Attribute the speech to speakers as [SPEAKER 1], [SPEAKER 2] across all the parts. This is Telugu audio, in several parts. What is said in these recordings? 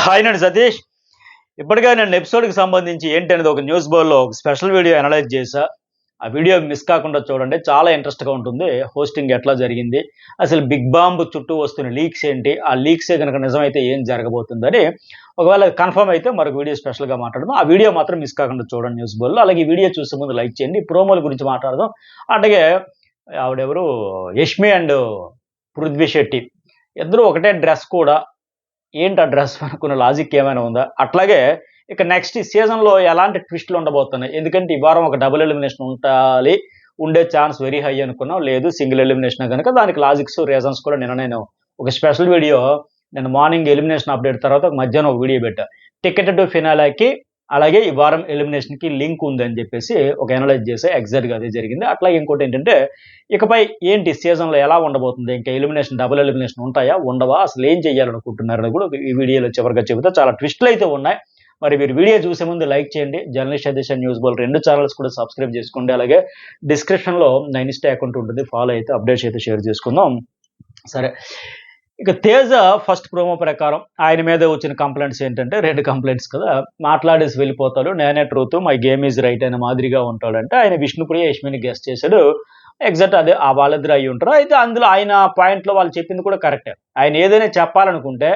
[SPEAKER 1] హాయ్ నేను సతీష్. ఇప్పటికే నేను ఎపిసోడ్కి సంబంధించి ఏంటనేది ఒక న్యూస్ బోర్డ్లో ఒక స్పెషల్ వీడియో అనలైజ్ చేశా. ఆ వీడియో మిస్ కాకుండా చూడండి, చాలా ఇంట్రెస్ట్గా ఉంటుంది. హోస్టింగ్ ఎట్లా జరిగింది, అసలు బిగ్ బాంబ్ చుట్టూ వస్తున్న లీక్స్ ఏంటి, ఆ లీక్సే కనుక నిజమైతే ఏం జరగబోతుందని ఒకవేళ కన్ఫర్మ్ అయితే మరొక వీడియో స్పెషల్గా మాట్లాడదాం. ఆ వీడియో మాత్రం మిస్ కాకుండా చూడండి న్యూస్ బోర్డ్లో. అలాగే ఈ వీడియో చూసే ముందు లైక్ చేయండి. ప్రోమోల గురించి మాట్లాడదాం. అట్లాగే ఆవిడెవరు, యష్మి అండ్ పృథ్వీ శెట్టి ఇద్దరు ఒకటే డ్రెస్ కూడా. ఏంటి ఆ డ్రెస్ అనుకున్న లాజిక్ ఏమైనా ఉందా? అట్లాగే ఇక నెక్స్ట్ సీజన్లో ఎలాంటి ట్విస్టులు ఉండబోతున్నాయి? ఎందుకంటే ఈ వారం ఒక డబుల్ ఎలిమినేషన్ ఉండే ఛాన్స్ వెరీ హై అనుకున్నాం. లేదు సింగిల్ ఎలిమినేషన్ కనుక దానికి లాజిక్స్ రీజన్స్ కూడా నేను ఒక స్పెషల్ వీడియో నేను మార్నింగ్ ఎలిమినేషన్ అప్డేట్ తర్వాత ఒక మధ్యాహ్నం ఒక వీడియో పెట్టా. టికెట్ టు ఫినాలేకి అలాగే ఈ వారం ఎలిమినేషన్కి లింక్ ఉందని చెప్పేసి ఒక అనలైజ్ చేసే ఎగ్జాక్ట్గా అదే జరిగింది. అట్లాగే ఇంకోటి ఏంటంటే ఇకపై ఏంటి సీజన్లో ఎలా ఉండబోతుంది, ఇంకా ఎలిమినేషన్ డబుల్ ఎలిమినేషన్ ఉంటాయా ఉండవా, అసలు ఏం చేయాలనుకుంటున్నారని కూడా ఈ వీడియోలో చివరిగా చెబుతా. చాలా ట్విస్టులు అయితే ఉన్నాయి. మరి మీరు వీడియో చూసే ముందు లైక్ చేయండి. జర్నలిస్ట్ ఎడిషన్ న్యూస్ బోల్ 2 ఛానల్స్ కూడా సబ్స్క్రైబ్ చేసుకోండి. అలాగే డిస్క్రిప్షన్లో నా ఇన్స్టా అకౌంట్ ఉంటుంది, ఫాలో అయితే అప్డేట్స్ అయితే షేర్ చేసుకుందాం. సరే, ఇక తేజ ఫస్ట్ ప్రోమో ప్రకారం ఆయన మీద వచ్చిన కంప్లైంట్స్ ఏంటంటే 2 కంప్లైంట్స్ కదా. మాట్లాడేసి వెళ్ళిపోతాడు, నేనే truth, my game is right అనే మాదిరిగా ఉంటాడంటే ఆయన విష్ణుప్రియ యష్మిని గెస్ట్ చేశాడు. ఎగ్జాక్ట్ అదే ఆ వాళ్ళిద్దరు అయ్యి ఉంటారు. అయితే అందులో ఆయన పాయింట్లో వాళ్ళు చెప్పింది కూడా కరెక్టే. ఆయన ఏదైనా చెప్పాలనుకుంటే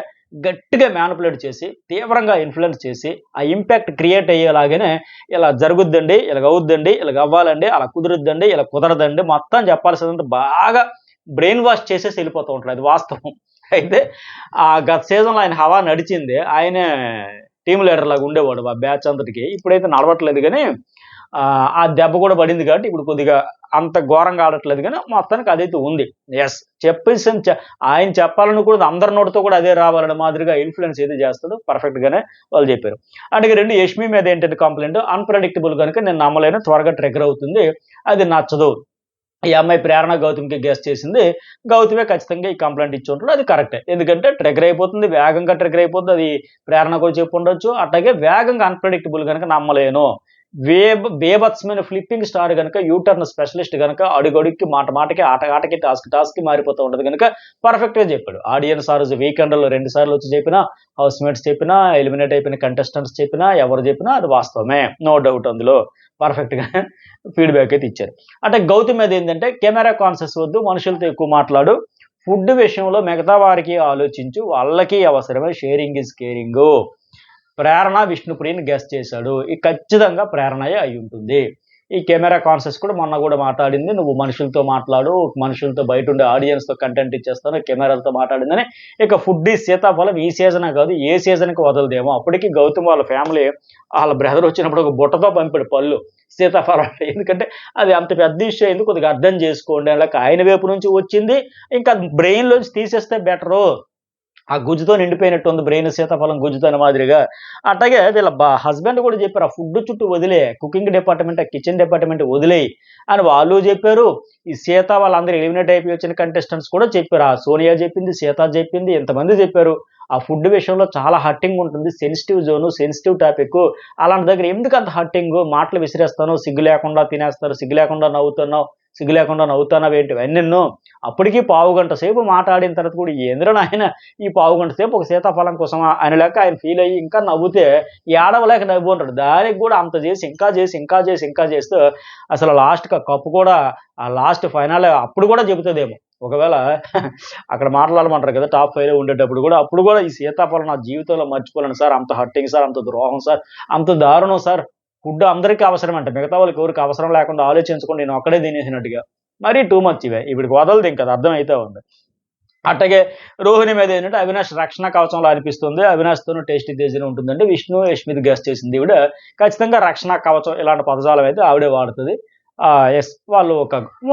[SPEAKER 1] గట్టిగా మ్యానిపులేట్ చేసి తీవ్రంగా ఇన్ఫ్లుయెన్స్ చేసి ఆ ఇంపాక్ట్ క్రియేట్ అయ్యేలాగానే ఇలా జరుగుద్దండి, ఇలాగ అవుద్దండి, ఇలాగ అవ్వాలండి, అలా కుదురుద్దండి, ఇలా కుదరదండి, మొత్తం చెప్పాల్సిందంటే బాగా బ్రెయిన్ వాష్ చేసేసి వెళ్ళిపోతూ ఉంటారు. అది వాస్తవం. అయితే ఆ గత సీజన్లో ఆయన హవా నడిచింది. ఆయనే టీమ్ లీడర్ లాగా ఉండేవాడు ఆ బ్యాచ్ అంతటికి. ఇప్పుడైతే నడవట్లేదు కానీ ఆ దెబ్బ కూడా పడింది కాబట్టి ఇప్పుడు కొద్దిగా అంత ఘోరంగా ఆడట్లేదు కానీ మొత్తానికి అదైతే ఉంది. ఎస్, చెప్పేసి ఆయన చెప్పాలనుకున్నది అందరి నోటితో కూడా అదే రావాలనే మాదిరిగా ఇన్ఫ్లుయెన్స్ ఏది చేస్తాడో పర్ఫెక్ట్గానే వాళ్ళు చెప్పారు. అంటే 2 యష్మి మీద ఏంటంటే కంప్లైంట్, అన్ప్రెడిక్టబుల్ కనుక నేను నమ్మలేను, త్వరగా ట్రిగర్ అవుతుంది, అది నచ్చదు. ఈ అమ్మాయి ప్రేరణ గౌతమ్కి గెస్ట్ చేసింది, గౌతమే ఖచ్చితంగా ఈ కంప్లైంట్ ఇచ్చి ఉంటాడు. అది కరెక్టే, ఎందుకంటే ట్రిగర్ అయిపోతుంది, వేగంగా ట్రిగర్ అయిపోతుంది. అది ప్రేరణ కూడా చెప్పి ఉండొచ్చు. అట్లాగే వేగంగా అన్ప్రెడిక్టబుల్ కనుక నమ్మలేను. బేబత్సమైన ఫ్లిప్పింగ్ స్టార్ కనుక, యూటర్న్ స్పెషలిస్ట్ కనుక, అడుగడుక్కి మాట మాటకి ఆటకి టాస్క్కి మారిపోతూ ఉంటుంది కనుక పర్ఫెక్ట్గా చెప్పాడు. ఆడియన్స్ ఆ రోజు వీకెండ్లో 2 సార్లు వచ్చి చెప్పినా, హౌస్ మేట్స్ చెప్పినా, ఎలిమినేట్ అయిపోయిన కంటెస్టెంట్స్ చెప్పినా, ఎవరు చెప్పినా అది వాస్తవమే, నో డౌట్. అందులో పర్ఫెక్ట్గా ఫీడ్బ్యాక్ అయితే ఇచ్చారు. అంటే గౌతమ్ మీద ఏంటంటే కెమెరా కాన్షియస్ వద్దు, మనుషులతో ఎక్కువ మాట్లాడు, ఫుడ్ విషయంలో మిగతా వారికి ఆలోచించు, వాళ్ళకి అవసరమే, షేరింగ్ ఈజ్ కేరింగ్. ప్రేరణ విష్ణుప్రియని గెస్ట్ చేశాడు, ఈ ఖచ్చితంగా ప్రేరణయే అయి ఉంటుంది. ఈ కెమెరా కాన్షియస్ కూడా మొన్న కూడా మాట్లాడింది, నువ్వు మనుషులతో మాట్లాడు, మనుషులతో బయట ఉండే ఆడియన్స్తో కంటెంట్ ఇచ్చేస్తాను, కెమెరాలతో మాట్లాడిందని. ఇక ఫుడ్ ఈ సీతాఫలం ఈ సీజనే కాదు ఏ సీజన్కి వదలదేమో. అప్పటికి గౌతమ్ వాళ్ళ ఫ్యామిలీ వాళ్ళ బ్రదర్ వచ్చినప్పుడు ఒక బుట్టతో పంపాడు పళ్ళు సీతాఫలం. ఎందుకంటే అది అంత పెద్ద ఇష్యూ అయింది, కొద్దిగా అర్థం చేసుకోండి. అలాగే ఆయన వైపు నుంచి వచ్చింది, ఇంకా బ్రెయిన్లోంచి తీసేస్తే బెటరు. ఆ గుజ్జుతో నిండిపోయినట్టు ఉంది బ్రెయిన్, సీతాఫలం గుజ్జుతో మాదిరిగా. అట్లాగే వీళ్ళ హస్బెండ్ కూడా చెప్పారు, ఆ ఫుడ్ చుట్టూ వదిలే, కుకింగ్ డిపార్ట్మెంట్, కిచెన్ డిపార్ట్మెంట్ వదిలేయి అని వాళ్ళు చెప్పారు. ఈ సీత వాళ్ళందరూ ఎలిమినేట్ అయిపోయి వచ్చిన కంటెస్టెంట్స్ కూడా చెప్పారు. ఆ సోనియా చెప్పింది, సీత చెప్పింది, ఇంతమంది చెప్పారు. ఆ ఫుడ్ విషయంలో చాలా హట్టింగ్ ఉంటుంది, సెన్సిటివ్ జోను, సెన్సిటివ్ టాపిక్. అలాంటి దగ్గర ఎందుకు అంత హట్టింగ్, మాటలు విసిరేస్తాను, సిగ్గు లేకుండా తినేస్తారు, సిగ్గు లేకుండా నవ్వుతున్నావు, సిగ్గు లేకుండా నవ్వుతున్నావేంటి ఎన్నెన్నో. అప్పటికీ పావుగంట సేపు మాట్లాడిన తర్వాత కూడా ఏంద్ర నాయన ఈ పావుగంట సేపు ఒక సీతాఫలం కోసం ఆయన లెక్క ఆయన ఫీల్ అయ్యి ఇంకా నవ్వుతే ఏడవలేక నవ్వు ఉంటాడు. దానికి కూడా అంత చేసి ఇంకా చేస్తూ అసలు లాస్ట్కి ఆ కప్పు కూడా ఆ లాస్ట్ ఫైనల్ అప్పుడు కూడా చెబుతుందేమో. ఒకవేళ అక్కడ మాట్లాడమంటారు కదా టాప్ 5 ఉండేటప్పుడు కూడా, అప్పుడు కూడా ఈ సీతాఫలం నా జీవితంలో మర్చిపోలేను సార్, అంత హట్టింగ్ సార్, అంత ద్రోహం సార్, అంత దారుణం సార్, ఫుడ్ అందరికీ అవసరం అంట, మిగతా వాళ్ళకి ఎవరికి అవసరం లేకుండా ఆలోచించుకోండి, నేను ఒక్కడే తినేసినట్టుగా. మరీ టూ మచ్ ఇవే, ఇప్పటికి వదలదు, ఇంకా అది అర్థమైతే ఉంది. అట్లాగే రోహిణి మీద ఏంటంటే అవినాష్ రక్షణ కవచంలో అనిపిస్తుంది, అవినాష్తోనూ టేస్టీ తేజీనే ఉంటుందంటే విష్ణు యష్మిది గెస్ట్ చేసింది ఈవిడ. ఖచ్చితంగా రక్షణ కవచం ఇలాంటి పదజాలం అయితే ఆవిడే వాడుతుంది. ఎస్, వాళ్ళు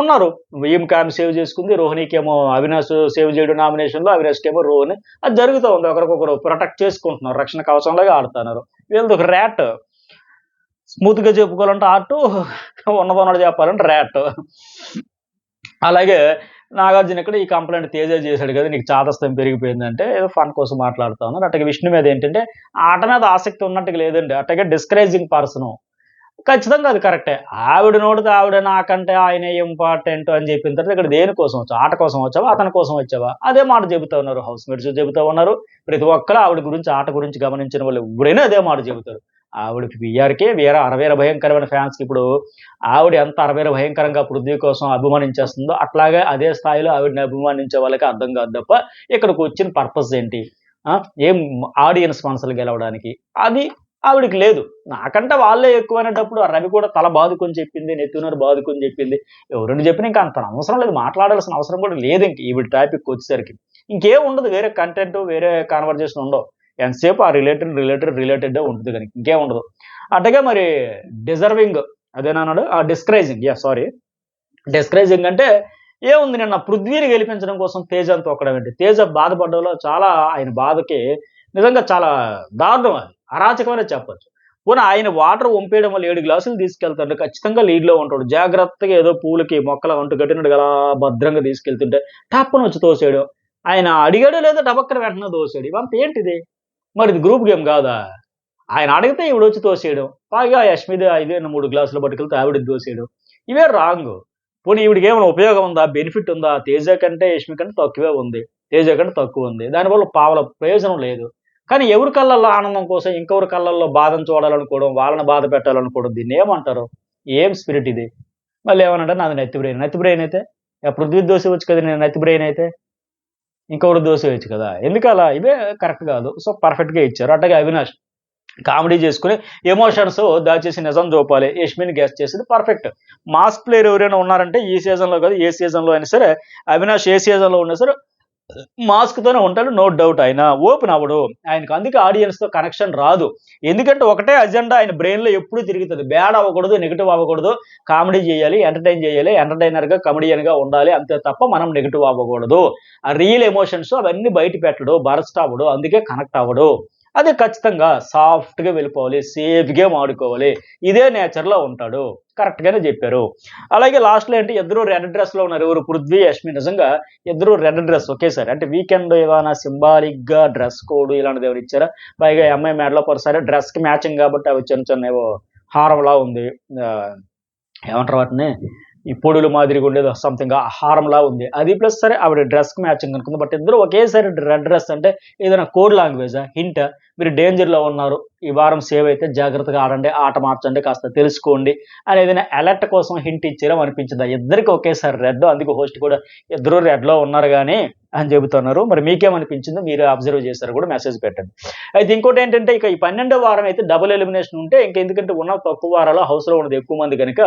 [SPEAKER 1] ఉన్నారు. ఈమెకి ఆమె సేవ్ చేసుకుంది, రోహిణికేమో అవినాష్ సేవ్ చేయడం నామినేషన్లో, అవినాష్కేమో రోహిణి. అది జరుగుతూ ఉంది, ఒకరికొకరు ప్రొటెక్ట్ చేసుకుంటున్నారు, రక్షణ కవచంలాగా ఆడుతున్నారు. వీళ్ళది ఒక ర్యాట్. స్మూత్గా చెప్పుకోవాలంటే ఆర్ట్, ఉన్నదన్నది చెప్పాలంటే ర్యాట్. అలాగే నాగార్జున ఇక్కడ ఈ కంప్లైంట్ తేజ చేశాడు కదా, నీకు చాదస్తం పెరిగిపోయిందంటే ఏదో ఫన్ కోసం మాట్లాడుతా ఉన్నారు. అట్లాగే విష్ణు మీద ఏంటంటే ఆట మీద ఆసక్తి ఉన్నట్టుగా లేదండి, అట్లాగే డిస్కరేజింగ్ పర్సన్. ఖచ్చితంగా అది కరెక్టే. ఆవిడ నోటితో ఆవిడ నాకంటే ఆయనే ఇంపార్టెంట్ అని చెప్పిన తర్వాత ఇక్కడ దేనికోసం వచ్చావు? ఆట కోసం వచ్చావా? అతని కోసం వచ్చావా? అదే మాట చెబుతా ఉన్నారు. హౌస్ మేట్స్ చెబుతా ఉన్నారు. ప్రతి ఒక్కరు ఆవిడ గురించి, ఆట గురించి గమనించిన వాళ్ళు ఎవ్వరైనా అదే మాట చెబుతారు. ఆవిడకి వీఆర్‌కే అరవీర భయంకరమైన ఫ్యాన్స్‌కి ఇప్పుడు ఆవిడ ఎంత అరవీర భయంకరంగా పృథ్వీ కోసం అభిమానించేస్తుందో అట్లాగే అదే స్థాయిలో ఆవిడని అభిమానించే వాళ్ళకి అర్థం కాదు తప్ప ఇక్కడికొచ్చిన పర్పస్ ఏంటి? ఆ! ఏం ఆడియన్స్ మనసులు గెలవడానికి. అది ఆవిడకి లేదు. నాకంటే వాళ్ళే ఎక్కువనేటప్పుడు ఆ రవి కూడా తల బాదుకొని చెప్పింది. నెత్తినోరు బాదుకొని చెప్పింది. ఎవరైనా చెప్పినా ఇంకా అంత అవసరం లేదు. మాట్లాడాల్సిన అవసరం కూడా లేదింక ఈవిడ టాపిక్‌కొచ్చేసరికి. ఇంకేం ఉండదు. వేరే కంటెంట్, వేరే కన్వర్జేషన్ ఉండవు. ఎంతసేపు ఆ రిలేటెడే ఉంటది గనుక ఇంకేం ఉండదు. అట్టగే మరి డిజర్వింగ్ అదేనన్నాడు? Discouraging sorry. డిస్కరేజింగ్ అంటే ఏముంది నిన్న పృథ్వీని గెలిపించడం కోసం తేజని తొక్కడం ఏంటి? తేజ బాధపడ్డంలో చాలా ఆయన బాధకి నిజంగా చాలా దారుణం అది. అరాచకమనే చెప్పొచ్చు. పోనీ ఆయన వాటర్ వంపేయడం వల్ల 7 గ్లాసులు తీసుకెళ్తాడు. ఖచ్చితంగా లీడ్‌లో ఉంటాడు. జాగ్రత్తగా ఏదో పూలకి మొక్కల అంటు కట్టినట్టుగా అలా భద్రంగా తీసుకెళ్తుంటే టప్పున వచ్చి తోసేయడం. ఆయన అడిగాడో లేదో టపక్కన వెంటనే తోసాడు. ఇవంతా ఏంటిది? మరి ఇది గ్రూప్ గేమ్ గాదా? ఆయన అడిగితే ఈవిడొచ్చి తోసేయడం. పైగా యష్మిది ఇదే 3 గ్లాసులు పట్టుకెళ్తే ఆవిడకి తోసేయడం. ఇవే రాంగు. పోనీ ఈవిడకేమైనా ఉపయోగం ఉందా? బెనిఫిట్ ఉందా? తేజ కంటే, యష్మి కంటే తక్కువే ఉంది. తేజ కంటే తక్కువుంది. దానివల్ల పావల ప్రయోజనం లేదు. కానీ ఎవరి కళ్ళల్లో ఆనందం కోసం ఇంకొకరి కళ్ళల్లో బాధను చూడాలనుకోవడం, వాళ్ళని బాధ పెట్టాలనుకోవడం దీన్నేమంటారు? ఏం స్పిరిట్ ఇది? మళ్ళీ ఏమన్నాడంటే నాది నెత్తి బ్రెయిన్. నెత్తి బ్రెయిన్ అయితే పృథ్వీ దోసేయవచ్చు కదా! నేను నెత్తి బ్రెయిన్ అయితే. ఇంకొకడికి దోసేయొచ్చు కదా! ఎందుకలా? ఇవే కరెక్ట్ కాదు. సో, పర్ఫెక్ట్‌గా ఇచ్చారు. అట్లాగే అవినాష్ కామెడీ చేసుకొని ఎమోషన్స్ దాచేసి నిజం జూపాలి. యష్మిని గెస్ చేసింది పర్ఫెక్ట్. మాస్ ప్లేయర్ ఎవరైనా ఉన్నారంటే ఈ సీజన్‌లో కాదు ఏ సీజన్‌లో అయినా సరే అవినాష్ ఏ సీజన్‌లో ఉన్నా సరే మాస్క్‌తోనే ఉంటాడు. నో డౌట్ ఆయన ఓపెన్ అవ్వడు. ఆయనకు అందుకే ఆడియన్స్‌తో కనెక్షన్ రాదు. ఎందుకంటే ఒకటే అజెండా ఆయన బ్రెయిన్‌లో ఎప్పుడూ తిరుగుతది. బ్యాడ్ అవ్వకూడదు, నెగెటివ్ అవ్వకూడదు. కామెడీ చేయాలి, ఎంటర్‌టైన్ చేయాలి, ఎంటర్‌టైనర్‌గా, కమెడియన్‌గా ఉండాలి. అంతే తప్ప మనం నెగెటివ్ అవ్వకూడదు. ఆ రియల్ ఎమోషన్స్ అవన్నీ బయట పెట్టడు. బరస్ట్ అవ్వడు. అందుకే కనెక్ట్ అవ్వడు. అదే ఖచ్చితంగా సాఫ్ట్‌గా వెళ్ళిపోవాలి. సేఫ్ గేమ్ ఆడుకోవాలి. ఇదే నేచర్‌లో ఉంటాడు. కరెక్ట్‌గానే జెప్పారు. అలాగే లాస్ట్‌లో ఏంటి ఇద్దరు రెడ్ డ్రెస్‌లో ఉన్నారు. ఎవరు? పృథ్వీ, యష్మి. నిజంగా ఇద్దరు రెడ్ డ్రెస్ ఒకేసారి. అంటే వీకెండ్ ఏమైనా సింబాలిక్‌గా డ్రెస్ కోడ్ ఇలాంటిది ఏమైనా ఇచ్చారా? పైగా ఈ అమ్మాయి మెడలో సరే డ్రెస్‌కి మ్యాచింగ్ కాబట్టి అవి చిన్న చిన్న ఏవో హారంలా ఉంది. ఆహ్, ఏమంటారు వాటిని? ఈ పొడులు మాదిరిగా ఉండేది సంథింగ్ హారంలా ఉంది. అది ప్లస్ సరే ఆవిడ డ్రెస్‌కి మ్యాచింగ్ అనుకుంది. బట్ ఇద్దరు ఒకేసారి రెడ్ డ్రెస్ అంటే ఏదైనా కోడ్ లాంగ్వేజా? హింటా? మీరు డేంజర్‌లో ఉన్నారు. ఈ వారం సేవ్ అయితే జాగ్రత్తగా ఆడండి. ఆట మార్చండి. కాస్త తెలుసుకోండి అని ఏదైనా అలర్ట్ కోసం హింట్ ఇచ్చారేమో అనిపించిందా? ఇద్దరికి ఒకేసారి రెడ్. అందుకే హోస్ట్ కూడా ఇద్దరు రెడ్‌లో ఉన్నారు గానీ అని చెబుతున్నారు. మరి మీకేమనిపించిందో మీరు అబ్జర్వ్ చేసారో కూడా మెసేజ్ పెట్టండి. అయితే ఇంకోటేంటంటే ఇక ఈ 12వ వారం అయితే డబుల్ ఎలిమినేషన్ ఉంటే ఇంక ఎందుకంటే ఉన్న తక్కువ వారాలు హౌస్‌లో ఉన్నది ఎక్కువ మంది గనుక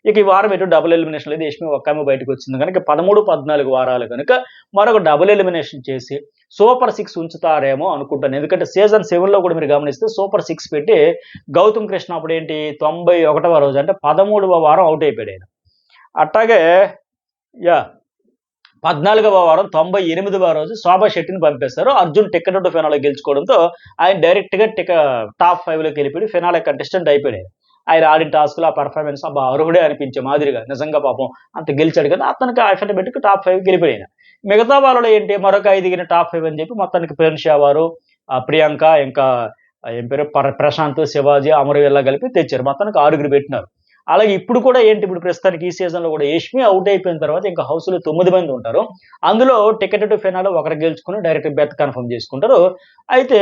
[SPEAKER 1] ఇక ఈ వారం ఎటు డబుల్ ఎలిమినేషన్ లేదు. యష్మి ఒక్కామె బయటకొచ్చింది గనుక 13, 14 వారాలు గనుక మరొక డబుల్ ఎలిమినేషన్ చేసి సూపర్ 6 ఉంచుతారేమో అనుకుంటాను. ఎందుకంటే సీజన్ 7లో కూడా మీరు గమనిస్తే సూపర్ 6 పెట్టి గౌతమ్ కృష్ణ అప్పుడేంటి 91వ రోజు అంటే 13వ వారం ఔట్ అయిపోయాడు ఆయన. అట్టాగే యాహ్! 14వ వారం 98వ రోజు శోభా శెట్టిని పంపేశారు. అర్జున్ టికెట్ టు ఫినాలే గెలుచుకోవడంతో ఆయన డైరెక్ట్‌గా టాప్ 5లోకి వెళ్ళిపోయి ఫినాలే కంటెస్టెంట్ అయిపోయాడు ఆయన. ఆయన ఆడిన టాస్క్‌లు, ఆ పెర్ఫార్మన్స్ అబ్బా! అర్హుడే అనిపించే మాదిరిగా నిజంగా పాపం అంత గెలిచాడు కదా! అతనికి ఆటోమేటిక్‌గా టాప్ 5కి వెళ్ళిపోయాడు ఆయన. మిగతా వాళ్ళలో ఏంటి మరొక 5 టాప్ 5 అని చెప్పి మొత్తానికి ప్రిన్షా వారు, ప్రియాంక ఇంకా ఏం పేరు ప్రశాంత్, శివాజీ, అమరవీల్లా కలిపి తెచ్చారు. మొత్తానికి 6 పెట్టినారు. అలాగే ఇప్పుడు కూడా ఏంటి ఇప్పుడు ప్రస్తుతానికి ఈ సీజన్‌లో కూడా యష్మి ఔట్ అయిపోయిన తర్వాత ఇంకా హౌస్‌లో 9 మంది ఉంటారు. అందులో టికెట్ టు ఫినాలే ఒకరు గెలుచుకొని డైరెక్ట్ బెర్త్ కన్ఫర్మ్ చేసుకుంటారు. అయితే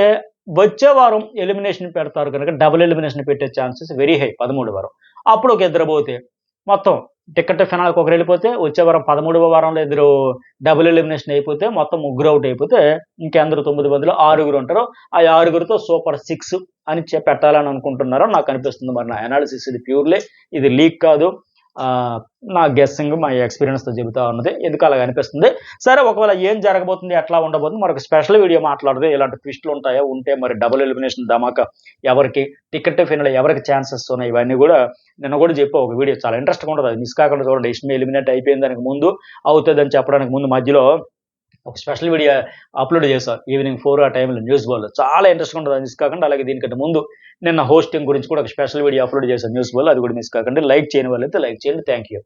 [SPEAKER 1] వచ్చే వారం ఎలిమినేషన్ పెడతారు కనుక డబుల్ ఎలిమినేషన్ పెట్టే ఛాన్సెస్ వెరీ హై 13 వారం. అప్పుడు ఒక ఇద్దరు పోతే మొత్తం టికెట్ టు ఫినాలేకి ఒకరు వెళ్ళిపోతే వచ్చే వారం 13వ వారంలో ఇద్దరు డబుల్ ఎలిమినేషన్ అయిపోతే మొత్తం ముగ్గురు ఔట్ అయిపోతే ఇంకందరూ 9 మందిలో 6 ఉంటారు. ఆ 6తో సూపర్ 6 అని పెట్టాలని అనుకుంటున్నారో నాకు అనిపిస్తుంది. మరి నా అనాలిసిస్ ఇది ప్యూర్‌లీ ఇది లీక్ కాదు. ఆహ్, నా గెస్సింగ్ మా ఎక్స్‌పీరియన్స్‌తో చెబుతా ఉన్నది. ఎందుకు అలాగ అనిపిస్తుంది. సరే ఒకవేళ ఏం జరగబోతుంది? ఎట్లా ఉండబోతుంది? మరొక స్పెషల్ వీడియో మాట్లాడదాం. ఇలాంటి ట్విస్ట్‌లు ఉంటాయా? ఉంటే మరి డబుల్ ఎలిమినేషన్ ధమాకా ఎవరికి? టికెట్ టు ఫినాలే ఎవరికి ఛాన్సెస్ ఉన్నాయి? ఇవన్నీ గూడా నిన్న గూడా చెప్పా ఒక వీడియో చాలా ఇంట్రెస్టింగ్‌గా ఉంటది. అది మిస్ కాకుండా చూడండి. యష్మి ఎలిమినేట్ అయిపోయిన దానికి ముందు, అవుతదని చెప్పడానికి ముందు మధ్యలో ఒక స్పెషల్ వీడియో అప్‌లోడ్ చేశా. ఈవినింగ్ 4 ఆ టైంలో న్యూస్ బాల్‌లో. చాలా ఇంట్రెస్టింగ్‌గా ఉంటది. అది మిస్ కాకండి. అలాగే దీనికంటే ముందు నిన్న హోస్టింగ్ గురించి కూడా ఒక స్పెషల్ వీడియో అప్‌లోడ్ చేశాను న్యూస్ బాల్‌లో. అది కూడా మిస్ కాకండి. లైక్ చేయని వాళ్ళైతే లైక్ చేయండి. Thank you.